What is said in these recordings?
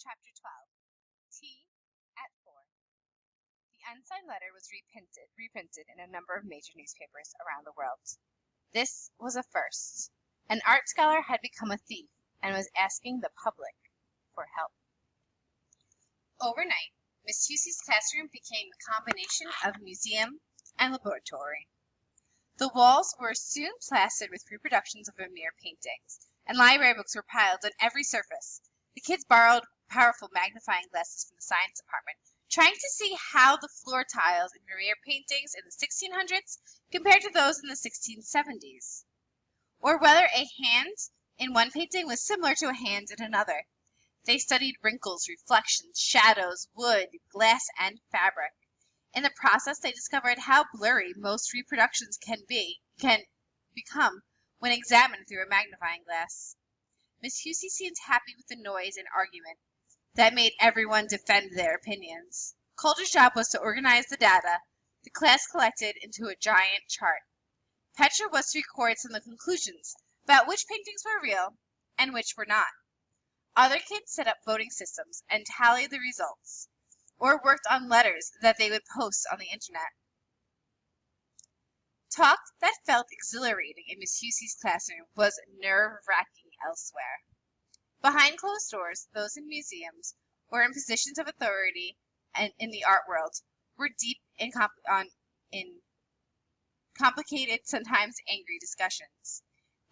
Chapter 12, Tea at 4. The unsigned letter was reprinted in a number of major newspapers around the world. This was a first. An art scholar had become a thief and was asking the public for help. Overnight, Miss Husey's classroom became a combination of museum and laboratory. The walls were soon plastered with reproductions of Vermeer paintings, and library books were piled on every surface. The kids borrowed powerful magnifying glasses from the science department, trying to see how the floor tiles in Vermeer paintings in the 1600s compared to those in the 1670s, or whether a hand in one painting was similar to a hand in another. They studied wrinkles, reflections, shadows, wood, glass, and fabric. In the process, they discovered how blurry most reproductions can become when examined through a magnifying glass. Miss Husey seemed happy with the noise and argument that made everyone defend their opinions. Coulter's job was to organize the data the class collected into a giant chart. Petra was to record some of the conclusions about which paintings were real and which were not. Other kids set up voting systems and tallied the results, or worked on letters that they would post on the internet. Talk that felt exhilarating in Miss Husey's classroom was nerve-wracking elsewhere. Behind closed doors, those in museums or in positions of authority and in the art world were deep in complicated, sometimes angry discussions.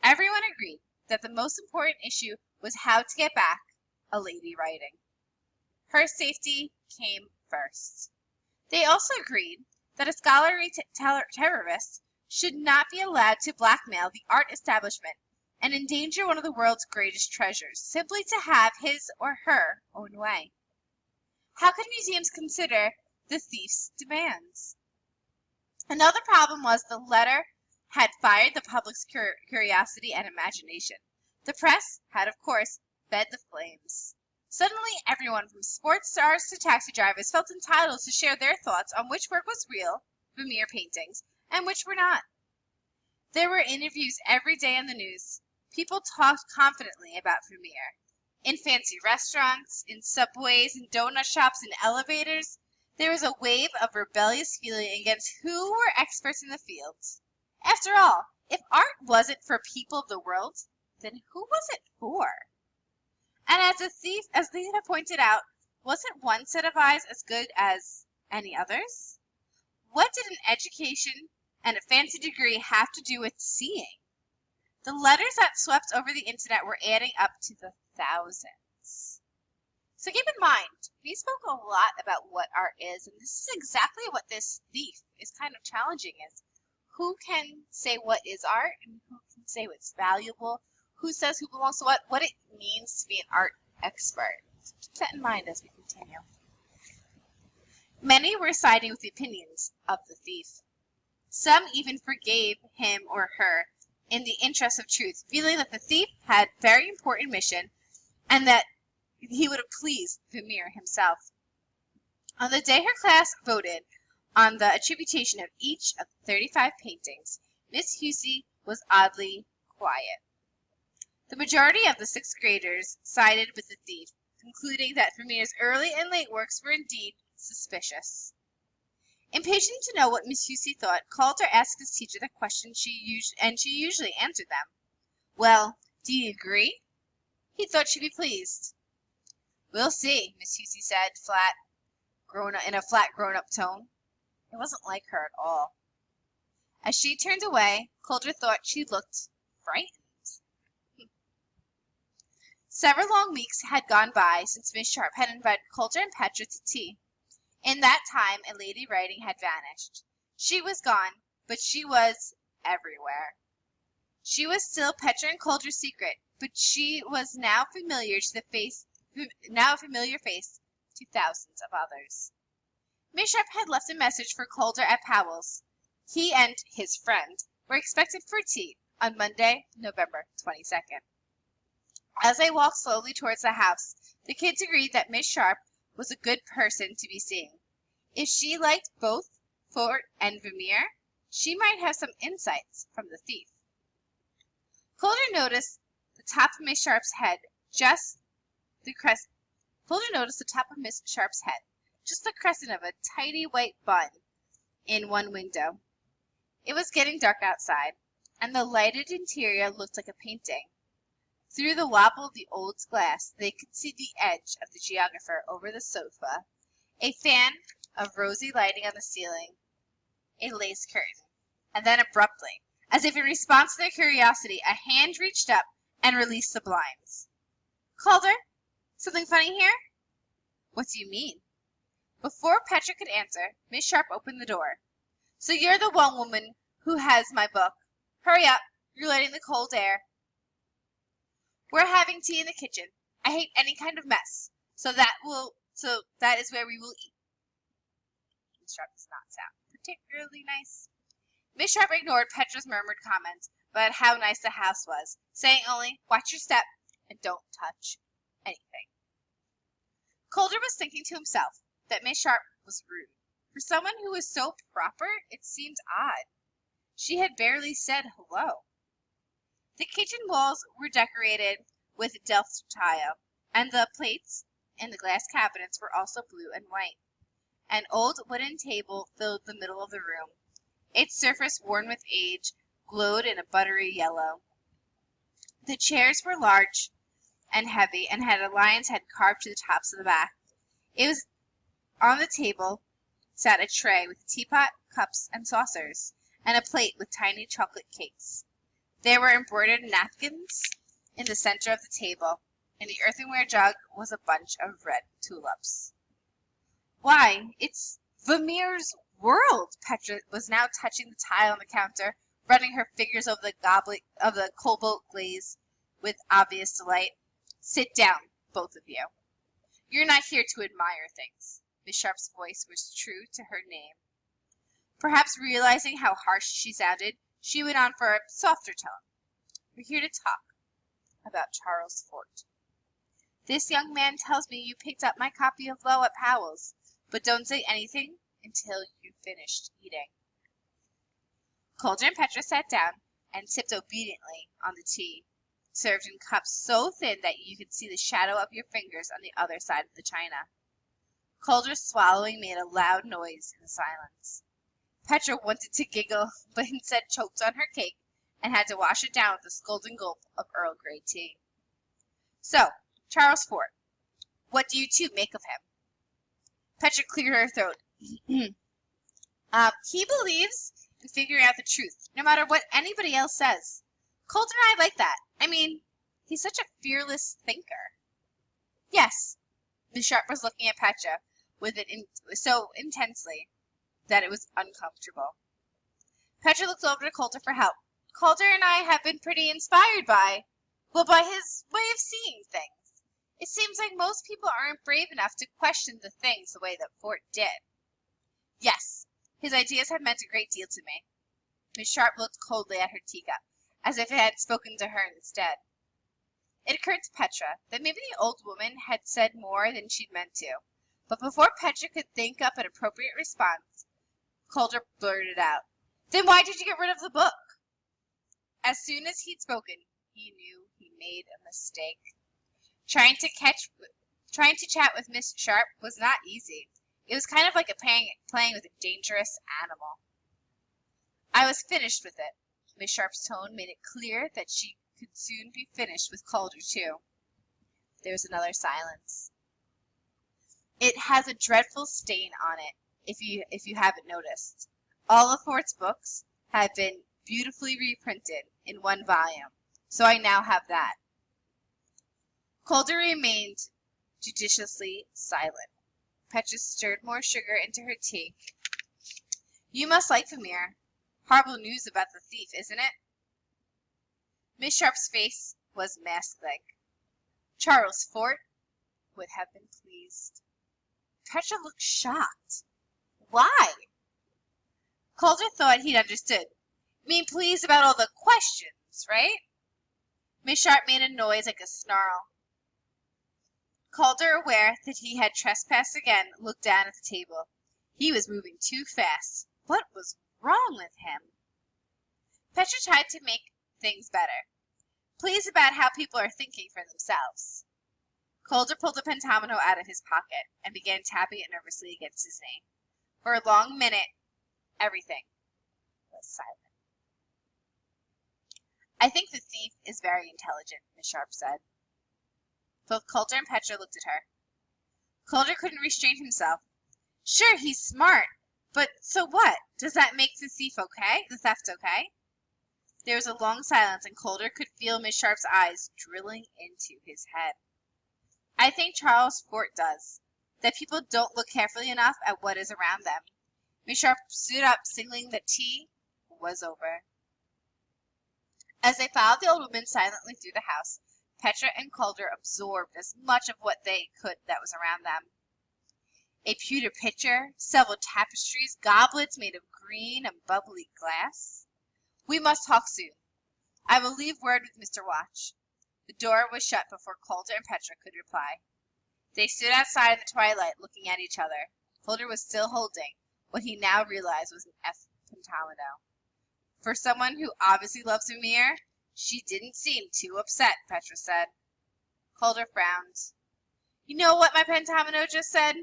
Everyone agreed that the most important issue was how to get back a lady writing. Her safety came first. They also agreed that a scholarly terrorist should not be allowed to blackmail the art establishment and endanger one of the world's greatest treasures, simply to have his or her own way. How could museums consider the thief's demands? Another problem was the letter had fired the public's curiosity and imagination. The press had, of course, fed the flames. Suddenly, everyone from sports stars to taxi drivers felt entitled to share their thoughts on which work was real, Vermeer paintings, and which were not. There were interviews every day on the news. People talked confidently about Vermeer. In fancy restaurants, in subways, in donut shops, in elevators, there was a wave of rebellious feeling against who were experts in the field. After all, if art wasn't for people of the world, then who was it for? And as a thief, as Lena pointed out, wasn't one set of eyes as good as any others? What did an education and a fancy degree have to do with seeing? The letters that swept over the internet were adding up to the thousands. So keep in mind, we spoke a lot about what art is, and this is exactly what this thief is kind of challenging is. Who can say what is art and who can say what's valuable? Who says who belongs to what it means to be an art expert. So keep that in mind as we continue. Many were siding with the opinions of the thief. Some even forgave him or her in the interest of truth, feeling that the thief had a very important mission and that he would have pleased Vermeer himself. On the day her class voted on the attribution of each of the 35 paintings, Miss Husey was oddly quiet. The majority of the sixth graders sided with the thief, concluding that Vermeer's early and late works were indeed suspicious. Impatient to know what Miss Husey thought, Coulter asked his teacher the question she usually answered them. Well, do you agree? He thought she'd be pleased. We'll see, Miss Husey said, in a flat grown-up tone. It wasn't like her at all. As she turned away, Coulter thought she looked frightened. Several long weeks had gone by since Miss Sharp had invited Coulter and Petra to tea. In that time, a lady writing had vanished. She was gone, but she was everywhere. She was still Petra and Coulter's secret, but she was now a familiar face to thousands of others. Miss Sharp had left a message for Coulter at Powell's. He and his friend were expected for tea on Monday, November 22nd. As they walked slowly towards the house, the kids agreed that Miss Sharp was a good person to be seeing. If she liked both Fort and Vermeer, she might have some insights from the thief. Coulter noticed the top of Miss Sharp's head, just the crest Folger noticed the top of Miss Sharp's head, just the crescent of a tidy white bun in one window. It was getting dark outside, and the lighted interior looked like a painting. Through the wobble of the old glass, they could see the edge of the geographer over the sofa, a fan of rosy lighting on the ceiling, a lace curtain, and then abruptly, as if in response to their curiosity, a hand reached up and released the blinds. "Calder, something funny here?" "What do you mean?" Before Petra could answer, Miss Sharp opened the door. "So you're the one woman who has my book. Hurry up, you're letting the cold air." "We're having tea in the kitchen. I hate any kind of mess, so that is where we will eat." Miss Sharp does not sound particularly nice. Miss Sharp ignored Petra's murmured comments about how nice the house was, saying only, "Watch your step and don't touch anything." Calder was thinking to himself that Miss Sharp was rude. For someone who was so proper, it seemed odd. She had barely said hello. The kitchen walls were decorated with Delft tile, and the plates in the glass cabinets were also blue and white. An old wooden table filled the middle of the room. Its surface, worn with age, glowed in a buttery yellow. The chairs were large and heavy, and had a lion's head carved to the tops of the back. It was on the table sat a tray with a teapot, cups, and saucers, and a plate with tiny chocolate cakes. There were embroidered napkins in the center of the table. In the earthenware jug was a bunch of red tulips. "Why, it's Vermeer's world!" Petra was now touching the tile on the counter, running her fingers over the goblet of the cobalt glaze with obvious delight. "Sit down, both of you. You're not here to admire things." Miss Sharp's voice was true to her name. Perhaps realizing how harsh she sounded, she went on for a softer tone. "We're here to talk about Charles Fort. This young man tells me you picked up my copy of Low at Powell's, but don't say anything until you've finished eating." Calder and Petra sat down and sipped obediently on the tea, served in cups so thin that you could see the shadow of your fingers on the other side of the china. Calder's swallowing made a loud noise in the silence. Petra wanted to giggle, but instead choked on her cake and had to wash it down with a scalding gulp of Earl Grey tea. "So, Charles Fort, what do you two make of him?" Petra cleared her throat. He believes in figuring out the truth, no matter what anybody else says. Calder and I like that. I mean, he's such a fearless thinker." "Yes." Miss Sharp was looking at Petra with it so intensely that it was uncomfortable. Petra looked over to Calder for help. "Calder and I have been pretty inspired by his way of seeing things. It seems like most people aren't brave enough to question the things the way that Fort did." "Yes, his ideas have meant a great deal to me." Miss Sharp looked coldly at her teacup, as if it had spoken to her instead. It occurred to Petra that maybe the old woman had said more than she'd meant to, but before Petra could think up an appropriate response, Calder blurted out, "Then why did you get rid of the book?" As soon as he'd spoken, he knew he made a mistake. Trying to chat with Miss Sharp was not easy. It was kind of like playing with a dangerous animal. "I was finished with it." Miss Sharp's tone made it clear that she could soon be finished with Calder too. There was another silence. "It has a dreadful stain on it, if you haven't noticed. All of Fort's books have been beautifully reprinted in one volume, so I now have that." Calder remained judiciously silent. Petra stirred more sugar into her tea. "You must like Vermeer. Horrible news about the thief, isn't it?" Miss Sharp's face was mask-like. Charles Fort would have been pleased. Petra looked shocked. "Why?" Calder thought he'd understood. "Mean pleased about all the questions, right?" Miss Sharp made a noise like a snarl. Calder, aware that he had trespassed again, looked down at the table. He was moving too fast. What was wrong with him? Petra tried to make things better. "Pleased about how people are thinking for themselves." Calder pulled a pentomino out of his pocket and began tapping it nervously against his knee. For a long minute, everything was silent. "I think the thief is very intelligent," Miss Sharp said. Both Calder and Petra looked at her. Calder couldn't restrain himself. "Sure, he's smart, but so what? Does that make the theft okay?" There was a long silence, and Calder could feel Miss Sharp's eyes drilling into his head. "I think Charles Fort does. That people don't look carefully enough at what is around them." Miss Sharp stood up, signaling that tea was over. As they followed the old woman silently through the house, Petra and Calder absorbed as much of what they could that was around them. A pewter pitcher, several tapestries, goblets made of green and bubbly glass. "We must talk soon. I will leave word with Mr. Watch." The door was shut before Calder and Petra could reply. They stood outside in the twilight looking at each other. Calder was still holding what he now realized was an pentomino. "For someone who obviously loves Vermeer, she didn't seem too upset," Petra said. Calder frowned. "You know what my pentomino just said?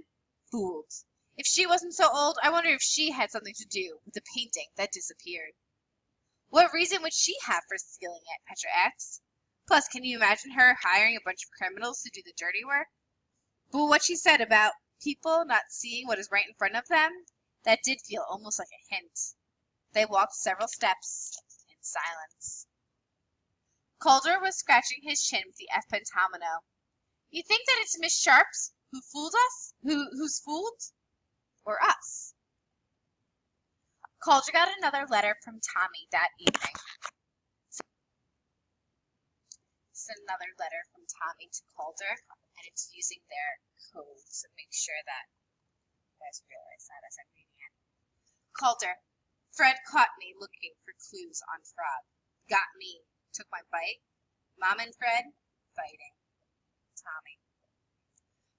Fooled. If she wasn't so old, I wonder if she had something to do with the painting that disappeared." "What reason would she have for stealing it?" Petra asked. "Plus, can you imagine her hiring a bunch of criminals to do the dirty work?" But what she said about people not seeing what is right in front of them, that did feel almost like a hint. They walked several steps in silence. Calder was scratching his chin with the pentomino. "You think that it's Miss Sharp's who fooled us? Who's fooled? Or us?" Calder got another letter from Tommy that evening. It's another letter from Tommy to Calder, and it's using their code, so make sure that you guys realize that as I'm reading it. "Calder, Fred caught me looking for clues on Frog. Got me. Took my bite. Mom and Fred fighting. Tommy."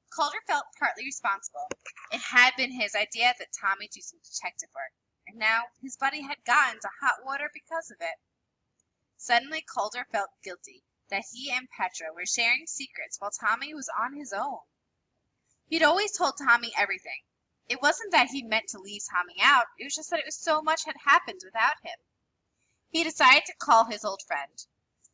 Calder felt partly responsible. It had been his idea that Tommy do some detective work, and now his buddy had gotten into hot water because of it. Suddenly Calder felt guilty that he and Petra were sharing secrets while Tommy was on his own. He'd always told Tommy everything. It wasn't that he meant to leave Tommy out, it was just that so much had happened without him. He decided to call his old friend.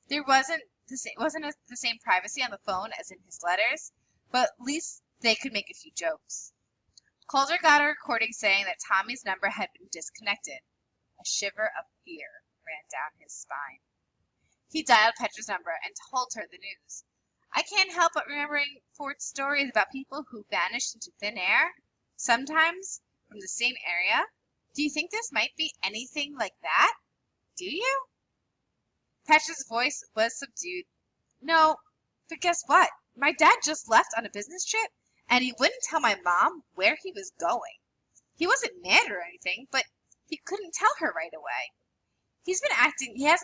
There wasn't the same privacy on the phone as in his letters, but at least they could make a few jokes. Calder got a recording saying that Tommy's number had been disconnected. A shiver of fear ran down his spine. He dialed Petra's number and told her the news. "I can't help but remembering Fort's stories about people who vanished into thin air, sometimes from the same area. Do you think this might be anything like that? Do you?" Petra's voice was subdued. "No, but guess what? My dad just left on a business trip, and he wouldn't tell my mom where he was going. He wasn't mad or anything, but he couldn't tell her right away. He hasn't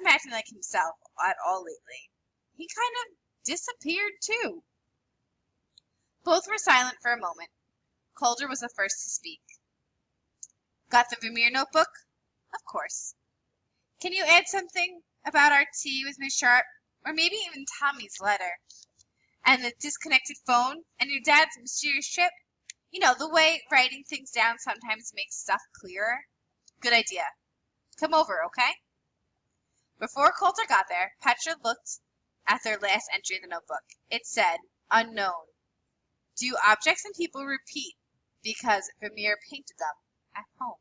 been acting like himself at all lately. He kind of disappeared too." Both were silent for a moment. Calder was the first to speak. "Got the Vermeer notebook?" "Of course." "Can you add something about our tea with Miss Sharp, or maybe even Tommy's letter, and the disconnected phone, and your dad's mysterious trip? You know, the way writing things down sometimes makes stuff clearer." "Good idea. Come over, okay?" Before Calder got there, Petra looked at their last entry in the notebook. It said, "Unknown. Do objects and people repeat because Vermeer painted them at home?"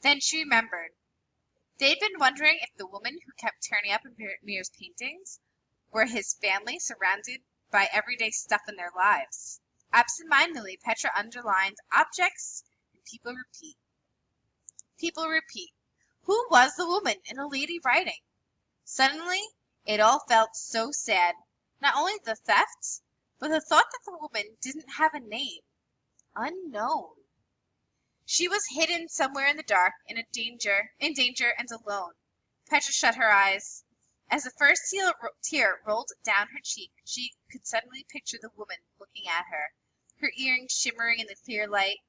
Then she remembered. They'd been wondering if the woman who kept turning up in Vermeer's paintings were his family, surrounded by everyday stuff in their lives. Absent-mindedly, Petra underlined, "Objects and people repeat." People repeat. Who was the woman in A Lady Writing? Suddenly, it all felt so sad. Not only the theft, but the thought that the woman didn't have a name. Unknown. She was hidden somewhere in the dark, in danger and alone. Petra shut her eyes. As the first tear rolled down her cheek, she could suddenly picture the woman looking at her, her earrings shimmering in the clear light.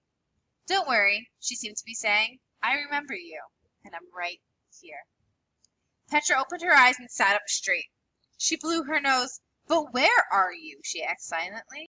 "Don't worry," she seemed to be saying. "I remember you, and I'm right here." Petra opened her eyes and sat up straight. She blew her nose. "But where are you?" she asked silently.